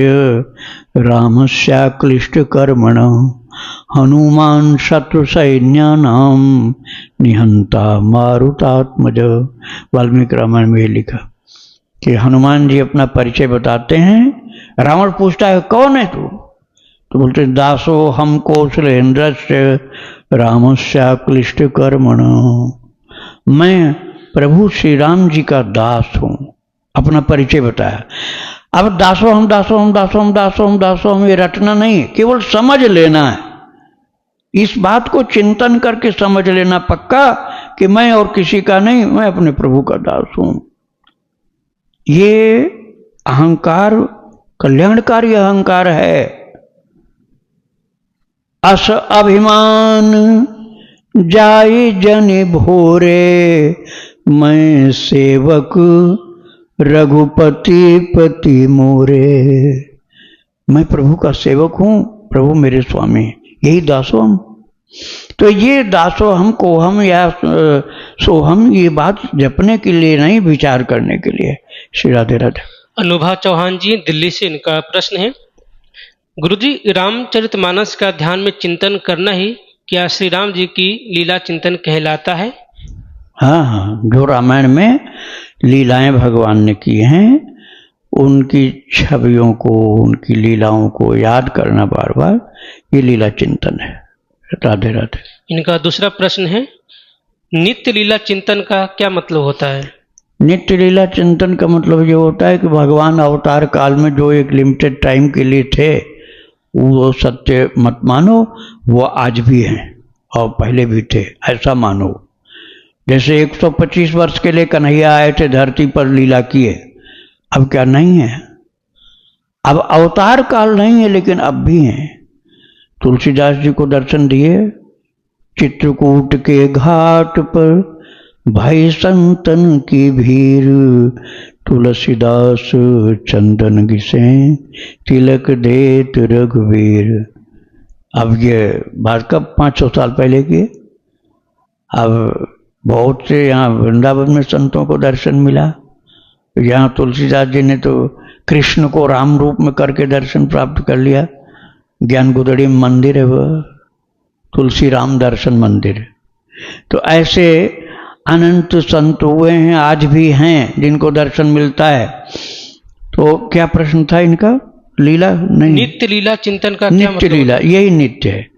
रामस्य क्लिष्ट कर्मण हनुमान शत्रु सैन्यानाम निहंता मारुतात्मज। वाल्मीकि रामायण में लिखा कि हनुमान जी अपना परिचय बताते हैं। रावण पूछता है कौन है तू, तो बोलते दासो हम कौशलेन्द्रस्य रामस्य क्लिष्ट कर्मण, मैं प्रभु श्री राम जी का दास हूं। अपना परिचय बताया। अब दासो हम दासो हम दासो हम दासो हम दासो हम ये रटना नहीं, केवल समझ लेना है। इस बात को चिंतन करके समझ लेना पक्का कि मैं और किसी का नहीं, मैं अपने प्रभु का दास हूं। ये अहंकार कल्याणकारी अहंकार है। अस अभिमान जाय जन भोरे, मैं सेवक रघुपति पति मोरे। मैं प्रभु का सेवक हूं, प्रभु मेरे स्वामी, यही दासोहम। तो ये दासोहम को हम या सोहम, ये बात जपने के लिए नहीं, विचार करने के लिए। श्री राधे राधे। अनुभा चौहान जी दिल्ली से, इनका प्रश्न है, गुरुजी रामचरितमानस का ध्यान में चिंतन करना ही क्या श्री राम जी की लीला चिंतन कहलाता है? हाँ हाँ, जो रामायण में लीलाएं भगवान ने की हैं, उनकी छवियों को, उनकी लीलाओं को याद करना बार बार, ये लीला चिंतन है। राधे राधे। इनका दूसरा प्रश्न है, नित्य लीला चिंतन का क्या मतलब होता है? नित्य लीला चिंतन का मतलब ये होता है कि भगवान अवतार काल में जो एक लिमिटेड टाइम के लिए थे, वो सत्य मत मानो, वो आज भी हैं और पहले भी थे, ऐसा मानो। जैसे 125 वर्ष के लिए कन्हैया आए थे, धरती पर लीला किए, अब क्या नहीं है? अब अवतार काल नहीं है, लेकिन अब भी हैं। तुलसीदास जी को दर्शन दिए, चित्रकूट के घाट पर भाई संतन की भीड़, तुलसीदास चंदन घिसे तिलक देत रघुवीर। अब ये बात कब 500 साल पहले की। अब बहुत से यहाँ वृंदावन में संतों को दर्शन मिला। यहाँ तुलसीदास जी ने तो कृष्ण को राम रूप में करके दर्शन प्राप्त कर लिया। ज्ञान गुदड़ी में मंदिर है वह, तुलसी राम दर्शन मंदिर। तो ऐसे अनंत संत हुए हैं, आज भी हैं, जिनको दर्शन मिलता है। तो क्या प्रश्न था इनका? लीला नहीं, नित्य लीला चिंतन का क्या नित्य मतलब? लीला, यही नित्य है।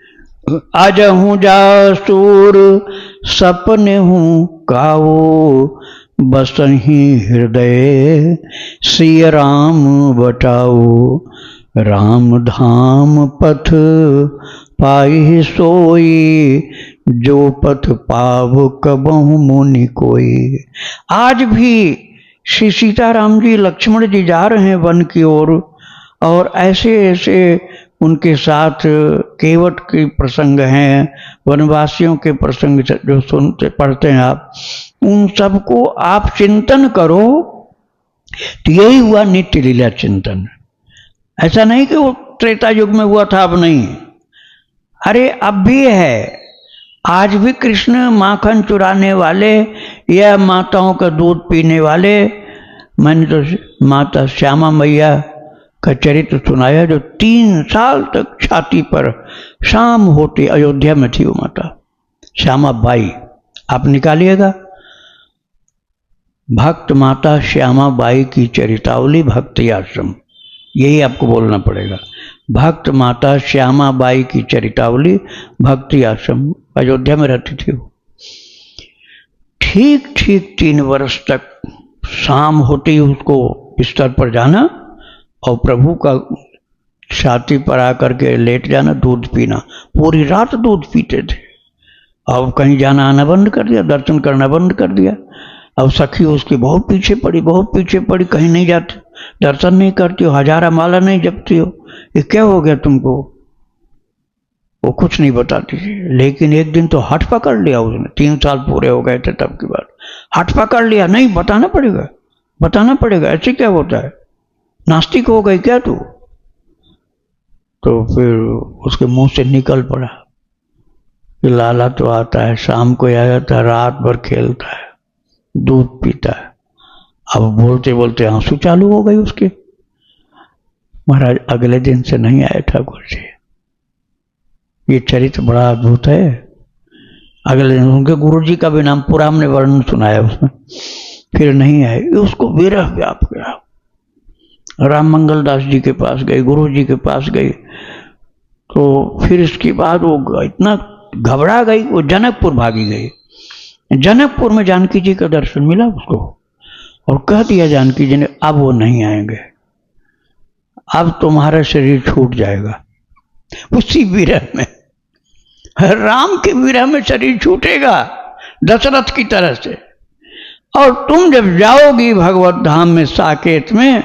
आज हूँ जासूर सपने हूँ काओ, बसहि हृदय सिय राम बटाओ। राम धाम पथ पाई सोई, जो पथ पाव कबहु मुनि कोई। आज भी श्री सीताराम जी, लक्ष्मण जी जा रहे हैं वन की ओर, और ऐसे ऐसे उनके साथ केवट के प्रसंग हैं, वनवासियों के प्रसंग जो सुनते पढ़ते हैं आप, उन सबको आप चिंतन करो, तो यही हुआ नित्य लीला चिंतन। ऐसा नहीं कि वो त्रेता युग में हुआ था, अब नहीं। अरे अब भी है, आज भी कृष्ण माखन चुराने वाले यह माताओं का दूध पीने वाले, मैंने तो माता श्यामा मैया का चरित्र सुनाया, जो 3 साल तक छाती पर शाम होते, अयोध्या में थी वो माता श्यामा बाई। आप निकालिएगा भक्त माता श्यामा बाई की चरितावली भक्ति आश्रम, यही आपको बोलना पड़ेगा। भक्त माता श्यामा बाई की चरितावली भक्ति आश्रम, अयोध्या में रहती थी वो। ठीक 3 वर्ष तक शाम होते ही उसको बिस्तर पर जाना और प्रभु का छाती पर आकर के लेट जाना, दूध पीना, पूरी रात दूध पीते थे। अब कहीं जाना आना बंद कर दिया, दर्शन करना बंद कर दिया। अब सखी उसकी बहुत पीछे पड़ी, कहीं नहीं जाती, दर्शन नहीं करती हो, हजारा माला नहीं जपती हो, ये क्या हो गया तुमको? वो कुछ नहीं बताती थी। लेकिन एक दिन तो हठ पकड़ लिया उसने, 3 साल पूरे हो गए थे तब की बात। हठ पकड़ लिया, नहीं बताना पड़ेगा, ऐसे क्या होता है, नास्तिक हो गई क्या तू? तो फिर उसके मुंह से निकल पड़ा कि लाला तो आता है, शाम को आ जाता है, रात भर खेलता है, दूध पीता है। अब बोलते बोलते आंसू चालू हो गई उसके। महाराज अगले दिन से नहीं आए ठाकुर जी। ये चरित्र बड़ा अद्भुत है। अगले दिन उनके गुरु जी का भी नाम पूरा हमने वर्णन सुनाया उसमें, फिर नहीं आए। उसको विरह व्याप गया। राम मंगल दास जी के पास गई, गुरु जी के पास गई, तो फिर इसके बाद वो इतना घबरा गई, वो जनकपुर भागी गई। जनकपुर में जानकी जी का दर्शन मिला उसको और कह दिया जानकी जी ने, अब वो नहीं आएंगे, अब तुम्हारा शरीर छूट जाएगा। उसी विरह में, राम के विरह में शरीर छूटेगा दशरथ की तरह से। और तुम जब जाओगी भगवत धाम में साकेत में,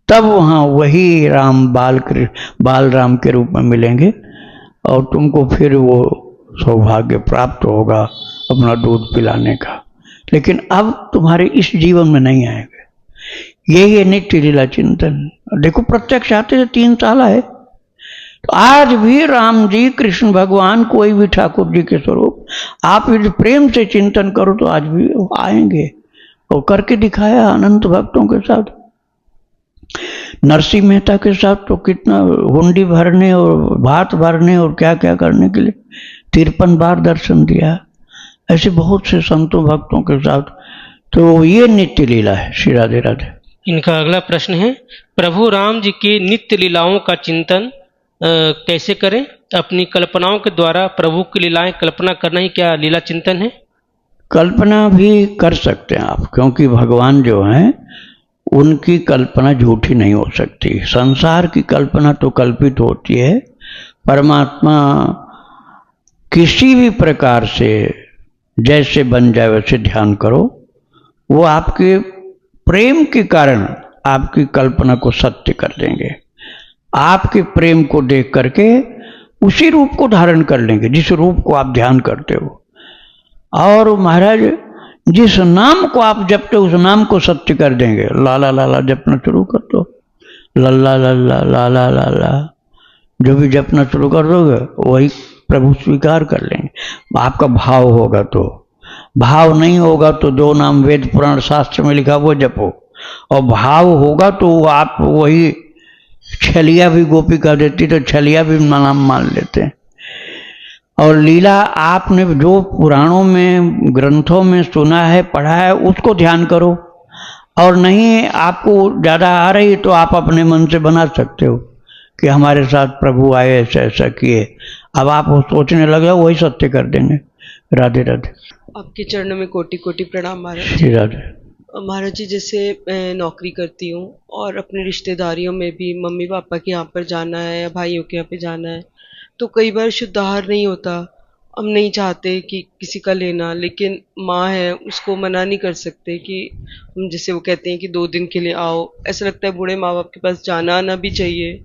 तब वहां वही राम बाल राम के रूप में मिलेंगे और तुमको फिर वो सौभाग्य प्राप्त होगा अपना दूध पिलाने का। लेकिन अब तुम्हारे इस जीवन में नहीं आएंगे। यही है नित्य लीला चिंतन। देखो प्रत्यक्ष आते थे 3 साल आए, तो आज भी राम जी, कृष्ण भगवान, कोई भी ठाकुर जी के स्वरूप आप यदि प्रेम से चिंतन करो तो आज भी आएंगे। और करके दिखाया अनंत भक्तों के साथ। नरसिंह मेहता के साथ तो कितना हुंडी भरने और भात भरने और क्या क्या करने के लिए 53 बार दर्शन दिया। ऐसे बहुत से संतों भक्तों के साथ। तो ये नित्य लीला है। श्री राधे राधे। इनका अगला प्रश्न है, प्रभु राम जी की नित्य लीलाओं का चिंतन कैसे करें? अपनी कल्पनाओं के द्वारा प्रभु की लीलाएं कल्पना करना ही क्या लीला चिंतन है? कल्पना भी कर सकते हैं आप, क्योंकि भगवान जो हैं उनकी कल्पना झूठी नहीं हो सकती। संसार की कल्पना तो कल्पित होती है, परमात्मा किसी भी प्रकार से जैसे बन जाए वैसे ध्यान करो, वो आपके प्रेम के कारण आपकी कल्पना को सत्य कर देंगे। आपके प्रेम को देख करके उसी रूप को धारण कर लेंगे जिस रूप को आप ध्यान करते हो। और महाराज जिस नाम को आप जपते हो उस नाम को सत्य कर देंगे। लाला लाला जपना शुरू कर दो, लल्ला लल्ला लाला लाला, जो भी जपना शुरू कर दोगे वही प्रभु स्वीकार कर लेंगे। आपका भाव होगा तो। भाव नहीं होगा तो जो नाम वेद पुराण शास्त्र में लिखा वो जपो, और भाव होगा तो आप वही छलिया भी गोपिका देती तो छलिया भी नाम मान लेते हैं। और लीला आपने जो पुराणों में ग्रंथों में सुना है पढ़ा है उसको ध्यान करो, और नहीं आपको ज़्यादा आ रही तो आप अपने मन से बना सकते हो कि हमारे साथ प्रभु आए, ऐसा ऐसा किए। अब आप सोचने लगे वही सत्य कर देंगे। राधे राधे। आपके चरणों में कोटि कोटि प्रणाम महाराज। श्री राधे। महाराज जी, जैसे मैं नौकरी करती हूँ और अपने रिश्तेदारियों में भी मम्मी पापा के यहाँ पर जाना है या भाइयों के यहाँ पे जाना है, तो कई बार शुद्ध आहार नहीं होता। हम नहीं चाहते कि किसी का लेना, लेकिन माँ है उसको मना नहीं कर सकते कि हम, जैसे वो कहते हैं कि 2 दिन के लिए आओ। ऐसा लगता है बूढ़े माँ बाप के पास जाना आना भी चाहिए,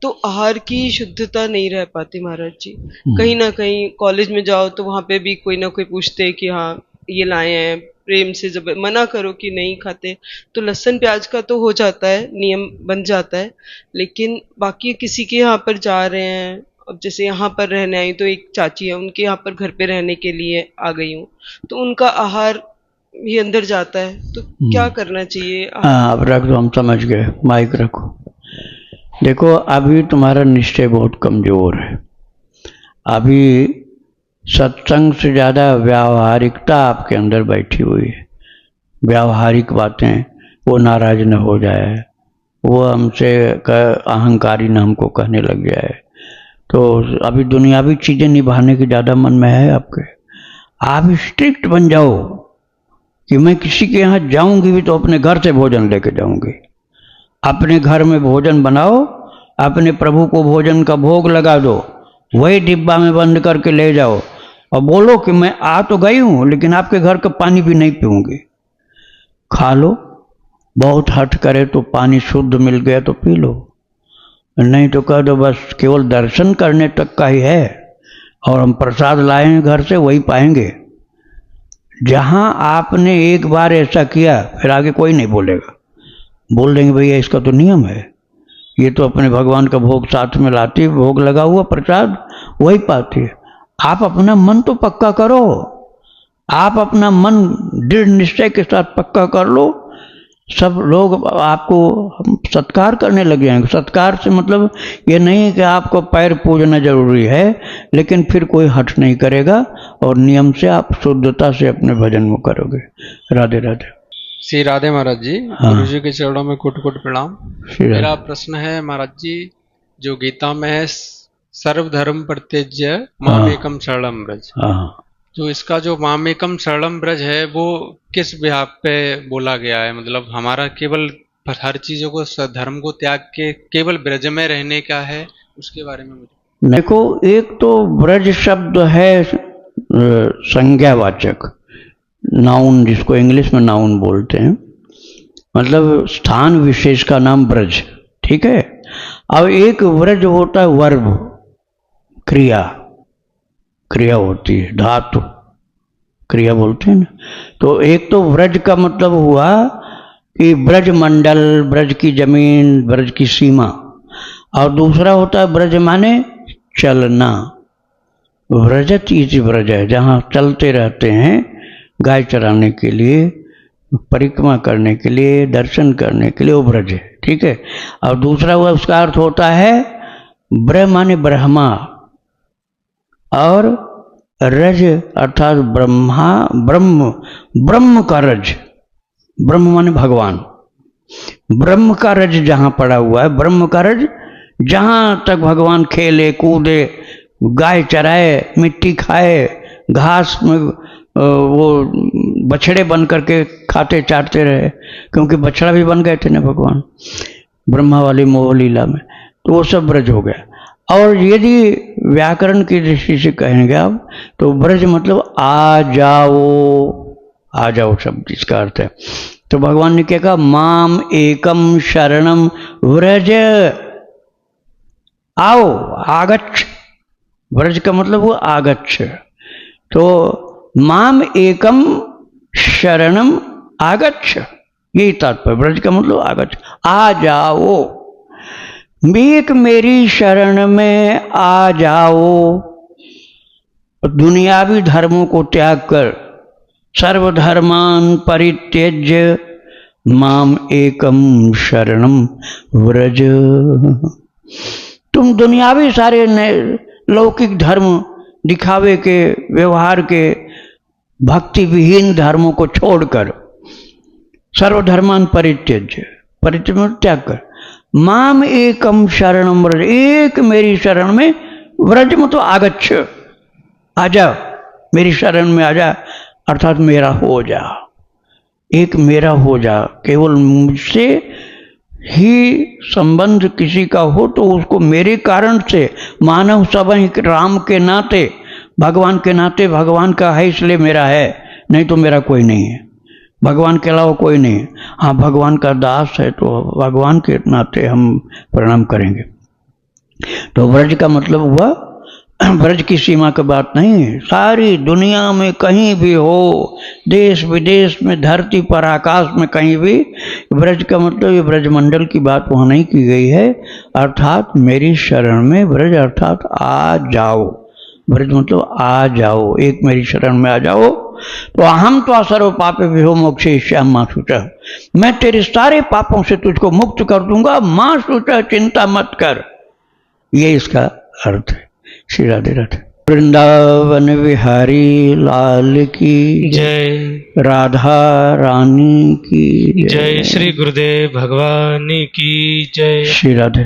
तो आहार की शुद्धता नहीं रह पाती महाराज जी। कहीं ना कहीं कॉलेज में जाओ तो वहाँ पे भी कोई ना कोई पूछते हैं कि हाँ ये लाए हैं, प्रेम से जब मना करो कि नहीं खाते तो लहसुन प्याज का तो हो जाता है, नियम बन जाता है। लेकिन बाकी किसी के यहाँ पर जा रहे हैं, अब जैसे यहाँ पर रहने आई तो एक चाची है, उनके यहाँ पर घर पे रहने के लिए आ गई हूँ, तो उनका आहार ये अंदर जाता है, तो क्या करना चाहिए? हाँ अब रख दो, हम समझ गए, माइक रखो। देखो अभी तुम्हारा निश्चय बहुत कमजोर है, अभी सत्संग से ज़्यादा व्यावहारिकता आपके अंदर बैठी हुई है। व्यावहारिक बातें, वो नाराज न हो जाए, वो हमसे अहंकारी न हमको कहने लग जाए, तो अभी दुनियावी चीज़ें निभाने की ज़्यादा मन में है आपके। आप स्ट्रिक्ट बन जाओ कि मैं किसी के यहाँ जाऊंगी भी तो अपने घर से भोजन लेके जाऊंगी। अपने घर में भोजन बनाओ, अपने प्रभु को भोजन का भोग लगा दो, वही डिब्बा में बंद करके ले जाओ और बोलो कि मैं आ तो गई हूँ लेकिन आपके घर का पानी भी नहीं पीऊंगी। खा लो, बहुत हट करे तो पानी शुद्ध मिल गया तो पी लो, नहीं तो कह दो बस केवल दर्शन करने तक का ही है और हम प्रसाद लाए हैं घर से वही पाएंगे। जहां आपने एक बार ऐसा किया फिर आगे कोई नहीं बोलेगा, बोल देंगे भैया इसका तो नियम है, ये तो अपने भगवान का भोग साथ में लाती है, भोग लगा हुआ प्रसाद वही पाती है। आप अपना मन तो पक्का करो, आप अपना मन दृढ़ निश्चय के साथ पक्का कर लो, सब लोग आपको सत्कार करने लग जाएंगे। सत्कार से मतलब ये नहीं कि आपको पैर पूजना जरूरी है, लेकिन फिर कोई हट नहीं करेगा और नियम से आप शुद्धता से अपने भजन में करोगे। राधे राधे। श्री राधे महाराज जी। हाँ। गुरु जी के चरणों में कोटि कोटि प्रणाम। श्री राधे। मेरा प्रश्न है महाराज जी, जो गीता में है सर्वधर्म परित्यज्य मामेकम शरणम ब्रज, हाँ तो इसका जो मामेकम शरणम ब्रज है वो किस विभाग पे बोला गया है? मतलब हमारा केवल हर चीजों को धर्म को त्याग के केवल ब्रज में रहने का है, उसके बारे में मुझे। देखो एक तो ब्रज शब्द है संज्ञावाचक, नाउन, जिसको इंग्लिश में नाउन बोलते हैं, मतलब स्थान विशेष का नाम ब्रज, ठीक है। अब एक ब्रज होता है वर्ब, क्रिया, क्रिया होती है, धातु क्रिया बोलते हैं ना। तो एक तो ब्रज का मतलब हुआ कि ब्रज मंडल, ब्रज की जमीन, ब्रज की सीमा, और दूसरा होता है ब्रज माने चलना। व्रजत इति ब्रज है, जहाँ चलते रहते हैं गाय चराने के लिए, परिक्रमा करने के लिए, दर्शन करने के लिए, वो ब्रज है, ठीक है। और दूसरा हुआ उसका अर्थ होता है ब्रह्म माने ब्रह्मा, और रज अर्थात ब्रह्मा, ब्रह्म, ब्रह्म का रज, ब्रह्म माने भगवान, ब्रह्म का रज जहाँ पड़ा हुआ है, ब्रह्म का रज जहाँ तक भगवान खेले कूदे, गाय चराए, मिट्टी खाए, घास में वो बछड़े बन करके खाते चाटते रहे, क्योंकि बछड़ा भी बन गए थे ना भगवान ब्रह्मा वाली मोह लीला में, तो वो सब ब्रज हो गया। और यदि व्याकरण की दृष्टि से कहेंगे आप, तो ब्रज मतलब आ जाओ, आ जाओ शब्द इसका अर्थ है। तो भगवान ने क्या कहा, माम एकम शरणम व्रज, आओ, आगच्छ, ब्रज का मतलब वो आगच्छ। तो माम एकम शरणम आगच्छ, यही तात्पर्य, ब्रज का मतलब आगच्छ, आ जाओ, एक मेरी शरण में आ जाओ। दुनियावी धर्मों को त्याग कर, सर्वधर्मान परित्यज्य माम एकम शरणम व्रज। तुम दुनियावी सारे लौकिक धर्म, दिखावे के, व्यवहार के, भक्ति विहीन धर्मों को छोड़कर, सर्वधर्मान परित्यज्य, परित्यज्य त्याग कर, माम एकम शरणम व्रज, एक मेरी शरण में, व्रज में तो आगच्छ, आजा, मेरी शरण में आजा, अर्थात मेरा हो जा, एक मेरा हो जा। केवल मुझसे ही संबंध किसी का हो तो उसको मेरे कारण से, मानव सब राम के नाते, भगवान के नाते, भगवान का है इसलिए मेरा है, नहीं तो मेरा कोई नहीं है, भगवान के अलावा कोई नहीं। हाँ भगवान का दास है तो भगवान के नाते हम प्रणाम करेंगे। तो व्रज का मतलब हुआ, ब्रज की सीमा की बात नहीं है, सारी दुनिया में कहीं भी हो, देश विदेश में, धरती पर, आकाश में, कहीं भी, ब्रज का मतलब ये ब्रजमंडल की बात वहाँ नहीं की गई है। अर्थात मेरी शरण में, ब्रज अर्थात आ जाओ, ब्रज मतलब आ जाओ, एक मेरी शरण में आ जाओ, तो अहम तो सर्व पापे विहो मोक्षयिष्यामि मां शुचः, मैं तेरे सारे पापों से तुझको मुक्त कर दूंगा, मां शुचः, चिंता मत कर। ये इसका अर्थ है। श्री राधे राधे। वृंदावन विहारी लाल की जय। राधा रानी की जय। श्री गुरुदेव भगवान की जय। श्री राधे।